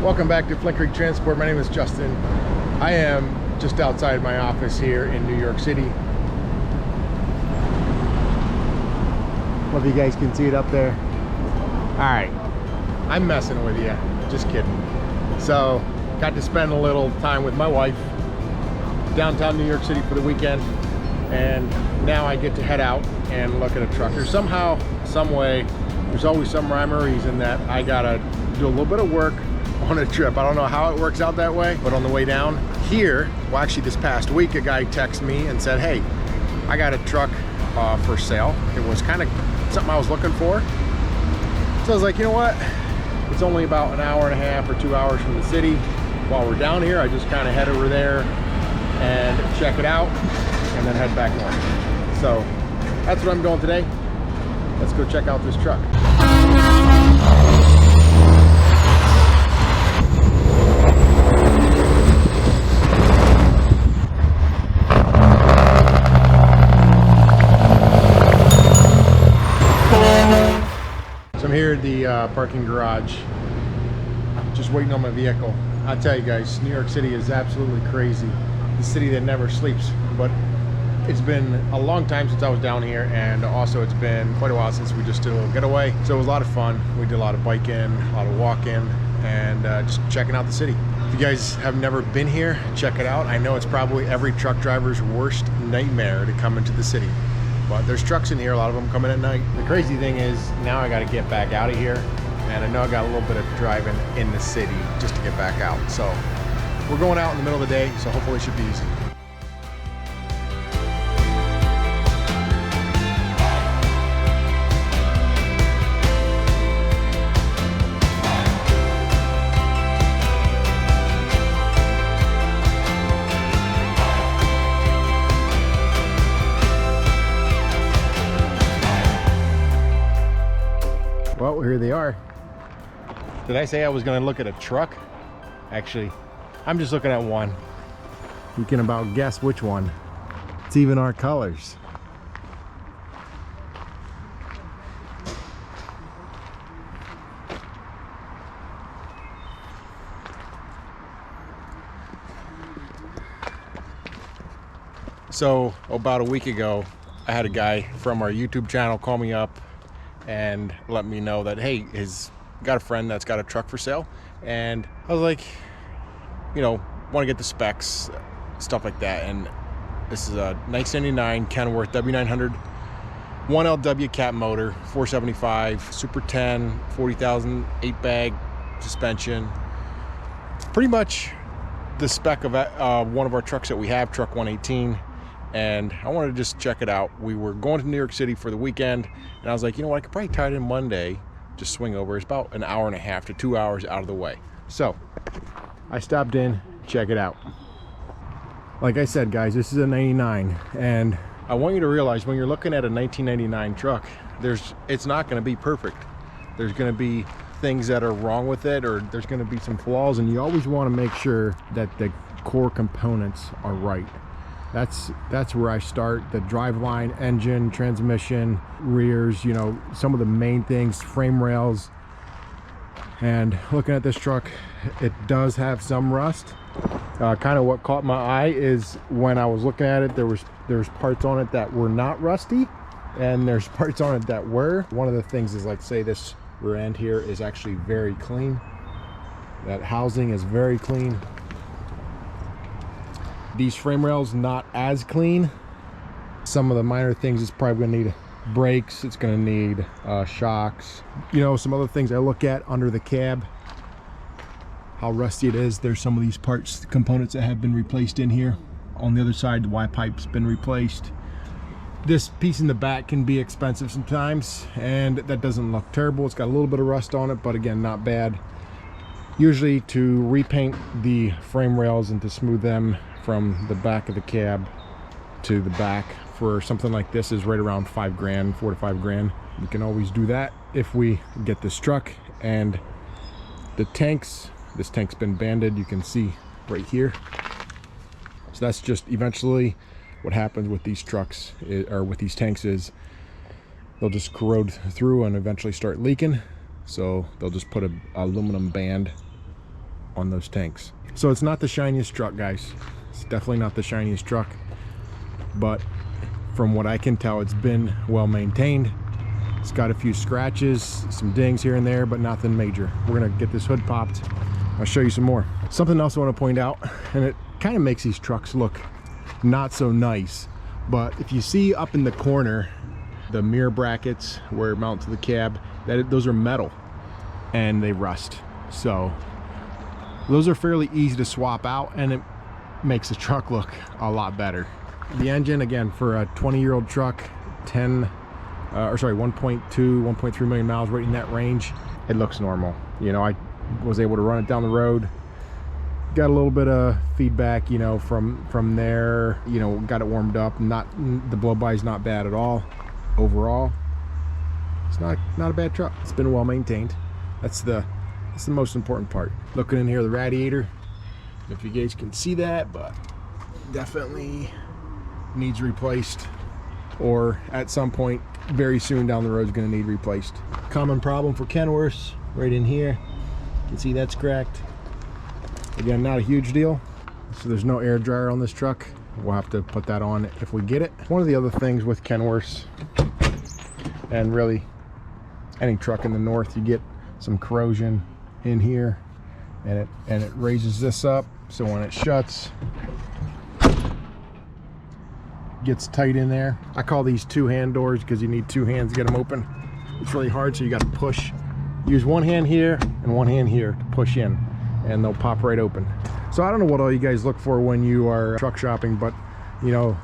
Welcome back to Flint Creek Transport. My name is Justin. I am just outside my office here in New York City. Hope you guys can see it up there. Alright, I'm messing with you, just kidding. So, got to spend a little time with my wife downtown New York City for the weekend, and now I get to head out and look at a truck. There's somehow, some way, there's always some rhyme or reason that I gotta do a little bit of work on a trip. I don't know how it works out that way, but on the way down here, well, actually this past week, a guy texted me and said, hey, I got a truck for sale. It was kind of something I was looking for. So I was like, you know what? It's only about an hour and a half or 2 hours from the city. While we're down here, I just kind of head over there and check it out and then head back north. So that's what I'm doing today. Let's go check out this truck. So I'm here at the parking garage, just waiting on my vehicle. I'll tell you guys, New York City is absolutely crazy. The city that never sleeps. But it's been a long time since I was down here, and also it's been quite a while since we just did a little getaway. So it was a lot of fun. We did a lot of biking, a lot of walking, and just checking out the city. If you guys have never been here, check it out. I know it's probably every truck driver's worst nightmare to come into the city. But there's trucks in here, a lot of them come in at night. The crazy thing is, now I gotta get back out of here, and I know I got a little bit of driving in the city just to get back out. So we're going out in the middle of the day, so hopefully it should be easy. Well, here they are. Did I say I was going to look at a truck? Actually, I'm just looking at one. You can about guess which one. It's even our colors. So, about a week ago, I had a guy from our YouTube channel call me up and let me know that, hey, he's got a friend that's got a truck for sale. And I was like, you know, want to get the specs, stuff like that. And this is a 1999 Kenworth W900 1LW cat motor, 475, Super 10, 40,000, 8-bag suspension. Pretty much the spec of one of our trucks that we have, truck 118. And I wanted to just check it out. We were going to New York City for the weekend, and I was like, you know what, I could probably tie it in Monday, just swing over. It's about an hour and a half to 2 hours out of the way. So I stopped in, check it out. Like I said, guys, this is a 99, and I want you to realize when you're looking at a 1999 truck, it's not going to be perfect. There's going to be things that are wrong with it, or there's going to be some flaws, and you always want to make sure that the core components are right. That's where I start. The driveline, engine, transmission, rears, you know, some of the main things, frame rails. And looking at this truck, it does have some rust. Kind of what caught my eye is when I was looking at it, there's parts on it that were not rusty, and there's parts on it that were. One of the things is, like, say this rear end here is actually very clean. That housing is very clean. These frame rails not as clean. Some of the minor things, it's probably gonna need brakes, it's gonna need shocks, you know, some other things I look at under the cab, how rusty it is. There's some of these parts, components that have been replaced in here. On the other side, the Y pipe's been replaced. This piece in the back can be expensive sometimes, and that doesn't look terrible. It's got a little bit of rust on it, but again, not bad. Usually to repaint the frame rails and to smooth them from the back of the cab to the back for something like this is right around 5 grand, 4 to 5 grand. We can always do that if we get this truck. And the tanks, this tank's been banded, you can see right here. So that's just eventually what happens with these trucks, or with these tanks, is they'll just corrode through and eventually start leaking. So they'll just put a aluminum band on those tanks. So it's not the shiniest truck, guys. It's definitely not the shiniest truck, but from what I can tell, it's been well maintained. It's got a few scratches, some dings here and there, but nothing major. We're gonna get this hood popped. I'll show you some more. Something else I want to point out, and it kind of makes these trucks look not so nice, but if you see up in the corner, the mirror brackets where it mounts to the cab, those are metal and they rust. So those are fairly easy to swap out, and it makes the truck look a lot better. The engine, again, for a 20-year-old truck, 1.2, 1.3 million miles, right in that range, it looks normal. You know, I was able to run it down the road, got a little bit of feedback, you know, from there, you know, got it warmed up. The blow by is not bad at all. Overall, it's not a bad truck. It's been well maintained. That's the most important part. Looking in here, the radiator, if you guys can see that, but definitely needs replaced, or at some point very soon down the road is going to need replaced. Common problem for Kenworths, right in here, you can see that's cracked. Again, not a huge deal. So there's no air dryer on this truck. We'll have to put that on if we get it. One of the other things with Kenworths, and really any truck in the north, you get some corrosion in here, and it raises this up, so when it shuts, gets tight in there. I call these two-hand doors because you need two hands to get them open. It's really hard, so you got to push. Use one hand here and one hand here to push in, and they'll pop right open. So I don't know what all you guys look for when you are truck shopping, but you know,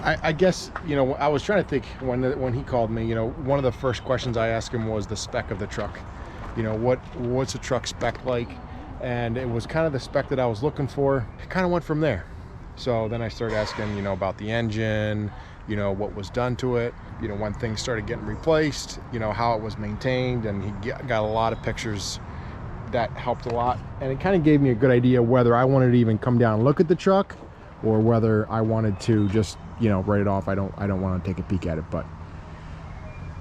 I guess, you know, I was trying to think when he called me, you know, one of the first questions I asked him was the spec of the truck. You know, what's the truck spec like? And it was kind of the spec that I was looking for. It kind of went from there. So then I started asking, you know, about the engine, you know, what was done to it, you know, when things started getting replaced, you know, how it was maintained, and he got a lot of pictures. That helped a lot, and it kind of gave me a good idea whether I wanted to even come down and look at the truck, or whether I wanted to just, you know, write it off. I don't want to take a peek at it. But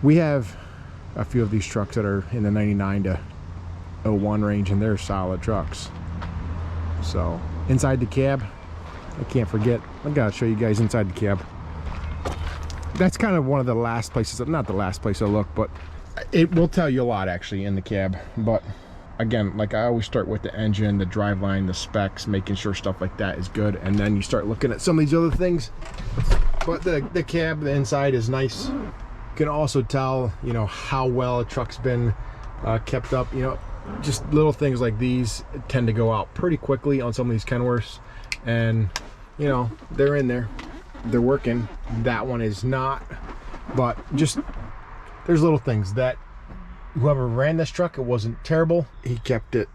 we have a few of these trucks that are in the 99 to 01 range, and they're solid trucks. So inside the cab, I can't forget, I gotta show you guys inside the cab. That's kind of one of the last places, not the last place I look, but it will tell you a lot actually in the cab. But again, like I always start with the engine, the driveline, the specs, making sure stuff like that is good, and then you start looking at some of these other things. But the cab, the inside is nice. You can also tell, you know, how well a truck's been kept up. You know, just little things like these tend to go out pretty quickly on some of these Kenworths, and you know, they're in there, they're working. That one is not, but just there's little things that whoever ran this truck, it wasn't terrible. He kept it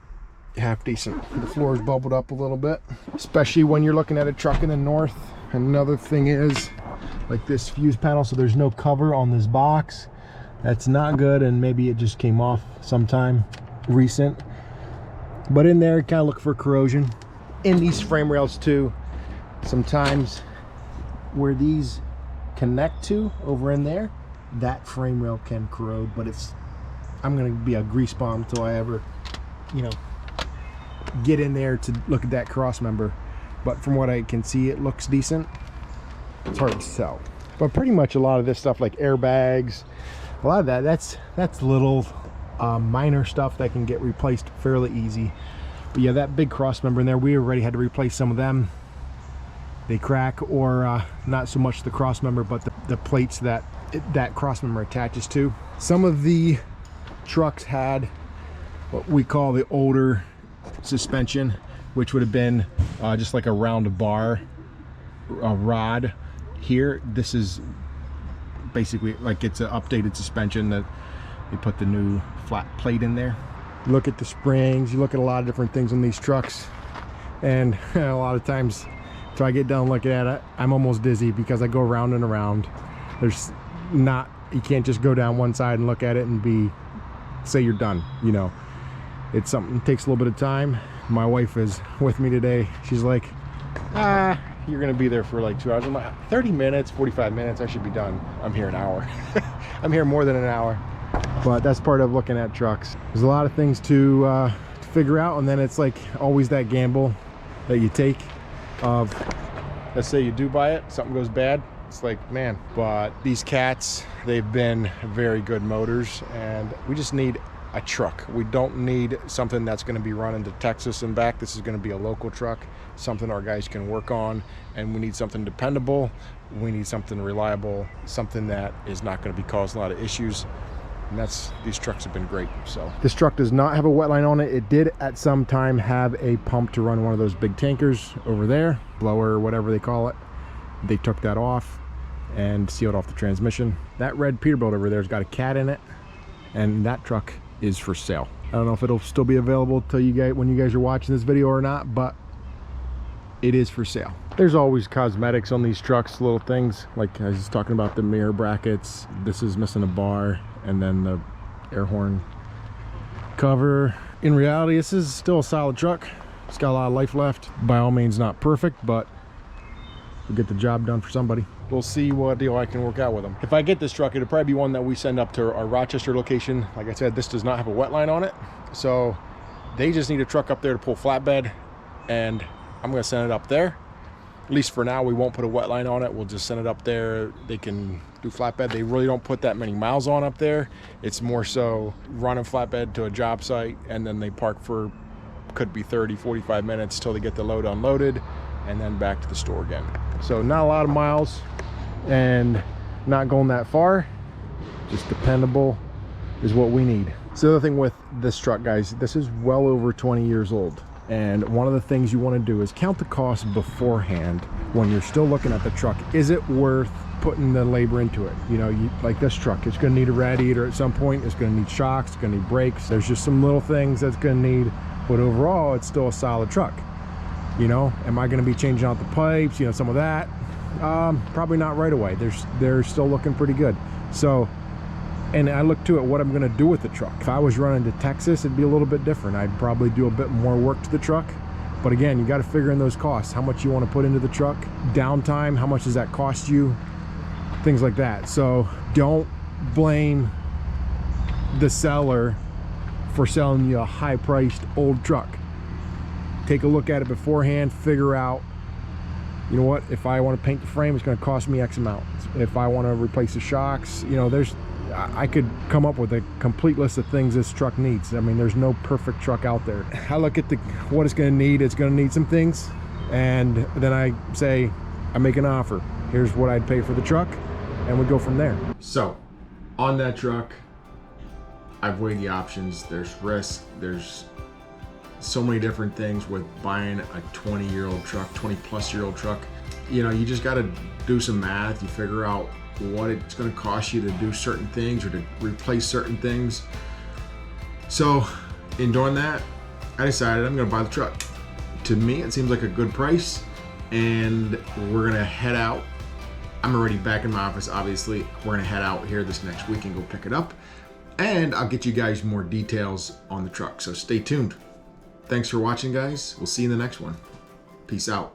half decent. The floor's bubbled up a little bit, especially when you're looking at a truck in the north. Another thing is like this fuse panel, so there's no cover on this box. That's not good, and maybe it just came off sometime recent. But in there, kind of look for corrosion. In these frame rails too, sometimes where these connect to over in there, that frame rail can corrode, but I'm gonna be a grease bomb until I ever, you know, get in there to look at that cross member. But from what I can see, it looks decent. It's hard to tell, but pretty much a lot of this stuff, like airbags, a lot of that's little minor stuff that can get replaced fairly easy. But yeah, that big cross member in there, we already had to replace some of them. They crack, or not so much the cross member, but the plates that cross member attaches to. Some of the trucks had what we call the older suspension, which would have been just like a round bar, a rod here. This is basically like it's an updated suspension that they put the new flat plate in there. Look at the springs, you look at a lot of different things on these trucks, and a lot of times till I get done looking at it, I'm almost dizzy because I go around and around. You can't just go down one side and look at it and say you're done. You know, it's something that takes a little bit of time. My wife is with me today. She's like, you're gonna be there for like 2 hours. I'm like, 30 minutes, 45 minutes, I should be done. I'm here an hour. I'm here more than an hour. But that's part of looking at trucks. There's a lot of things to figure out, and then it's like always that gamble that you take of, let's say you do buy it, something goes bad, it's like, man. But these cats, they've been very good motors, and we just need a truck. We don't need something that's going to be running to Texas and back. This is going to be a local truck, something our guys can work on, and we need something dependable. We need something reliable, something that is not going to be causing a lot of issues. And these trucks have been great. So this truck does not have a wet line on it. It did at some time have a pump to run one of those big tankers over there, blower or whatever they call it. They took that off and sealed off the transmission. That red Peterbilt over there's got a cat in it, and that truck is for sale. I don't know if it'll still be available till you guys, when you guys are watching this video or not, but it is for sale. There's always cosmetics on these trucks, little things like I was talking about the mirror brackets. This is missing a bar, and then the air horn cover. In reality, this is still a solid truck. It's got a lot of life left. By all means, not perfect, but we'll get the job done for somebody. We'll see what deal I can work out with them. If I get this truck, it'll probably be one that we send up to our Rochester location. Like I said, this does not have a wet line on it, so they just need a truck up there to pull flatbed, and I'm gonna send it up there. At least for now, we won't put a wet line on it. We'll just send it up there. They can do flatbed. They really don't put that many miles on up there. It's more so running flatbed to a job site, and then they park for, could be 30, 45 minutes till they get the load unloaded, and then back to the store again. So not a lot of miles and not going that far. Just dependable is what we need. So the other thing with this truck, guys, this is well over 20 years old. And one of the things you want to do is count the cost beforehand when you're still looking at the truck. Is it worth putting the labor into it? You know, like this truck, it's going to need a radiator at some point. It's going to need shocks. It's going to need brakes. There's just some little things that's going to need, but overall, it's still a solid truck. You know, am I going to be changing out the pipes? You know, some of that. Probably not right away. They're still looking pretty good. So, and I look to it what I'm going to do with the truck. If I was running to Texas, it'd be a little bit different. I'd probably do a bit more work to the truck. But again, you got to figure in those costs. How much you want to put into the truck, downtime, how much does that cost you, things like that. So don't blame the seller for selling you a high-priced old truck. Take a look at it beforehand, figure out, you know what, if I want to paint the frame, it's going to cost me X amount. If I want to replace the shocks, you know, I could come up with a complete list of things this truck needs. I mean, there's no perfect truck out there. I look at what it's going to need. It's going to need some things, and then I say, I make an offer. Here's what I'd pay for the truck, and we go from there. So, on that truck, I've weighed the options. There's risk. There's so many different things with buying a 20-year-old truck, 20-plus-year-old truck. You know, you just got to do some math. You figure out what it's going to cost you to do certain things or to replace certain things. So in doing that, I decided I'm going to buy the truck. To me, it seems like a good price, and we're going to head out. I'm already back in my office, obviously. We're going to head out here this next week and go pick it up, and I'll get you guys more details on the truck, so stay tuned. Thanks for watching, guys. We'll see you in the next one. Peace out.